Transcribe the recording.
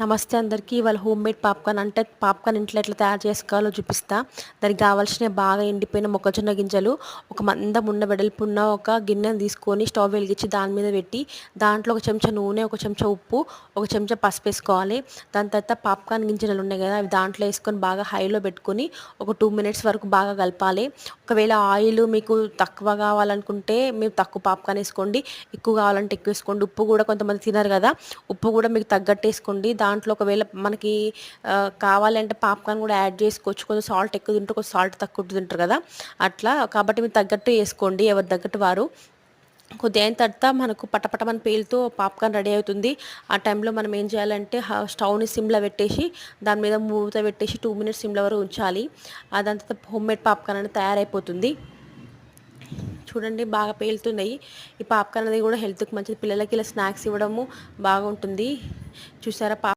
నమస్తే అందరికీ. ఇవాళ హోమ్మేడ్ పాప్కార్న్ అంటే పాప్కార్న్ ఇంట్లో ఎట్లా తయారు చేసుకోవాలో చూపిస్తా. దానికి కావాల్సినవి బాగా ఎండిపోయిన మొక్కజొన్న గింజలు, ఒక మందం ఉన్న వెడల్పున్న ఒక గిన్నెను తీసుకొని స్టవ్ వెలిగించి దాని మీద పెట్టి దాంట్లో ఒక చెంచా నూనె, ఒక చెంచా ఉప్పు, ఒక చెంచా పసుపు వేసుకోవాలి. దాని తర్వాత పాప్కార్న్ గింజలు ఉన్నాయి కదా, అవి దాంట్లో వేసుకొని బాగా హైలో పెట్టుకొని ఒక 2 మినిట్స్ వరకు బాగా కలపాలి. ఒకవేళ ఆయిల్ మీకు తక్కువ కావాలనుకుంటే మీరు తక్కువ పాప్కార్న్ వేసుకోండి, ఎక్కువ కావాలంటే ఎక్కువ వేసుకోండి. ఉప్పు కూడా కొంతమంది తినరు కదా, ఉప్పు కూడా మీకు తగ్గట్టు వేసుకోండి. దాంట్లో ఒకవేళ మనకి కావాలంటే పాప్కార్న్ కూడా యాడ్ చేసుకోవచ్చు. కొంచెం సాల్ట్ ఎక్కువ తింటారు, కొంచెం సాల్ట్ తక్కువ తింటారు కదా, అట్లా కాబట్టి మీరు తగ్గట్టు వేసుకోండి, ఎవరి తగ్గట్టు వారు. కొద్దిగా అయిన తర్వాత మనకు పటపటమని పేలుతూ పాప్కార్న్ రెడీ అవుతుంది. ఆ టైంలో మనం ఏం చేయాలంటే స్టవ్ని సిమ్లో పెట్టేసి దాని మీద మూత పెట్టేసి 2 మినిట్స్ సిమ్లో వరకు ఉంచాలి. దాని తర్వాత హోమ్మేడ్ పాప్కార్న్ అనేది తయారైపోతుంది. చూడండి బాగా పేలుతున్నాయి. ఈ పాప్కార్న్ అనేది కూడా హెల్త్కి మంచిది, పిల్లలకి ఇలా స్నాక్స్ ఇవ్వడము బాగుంటుంది. చూసారా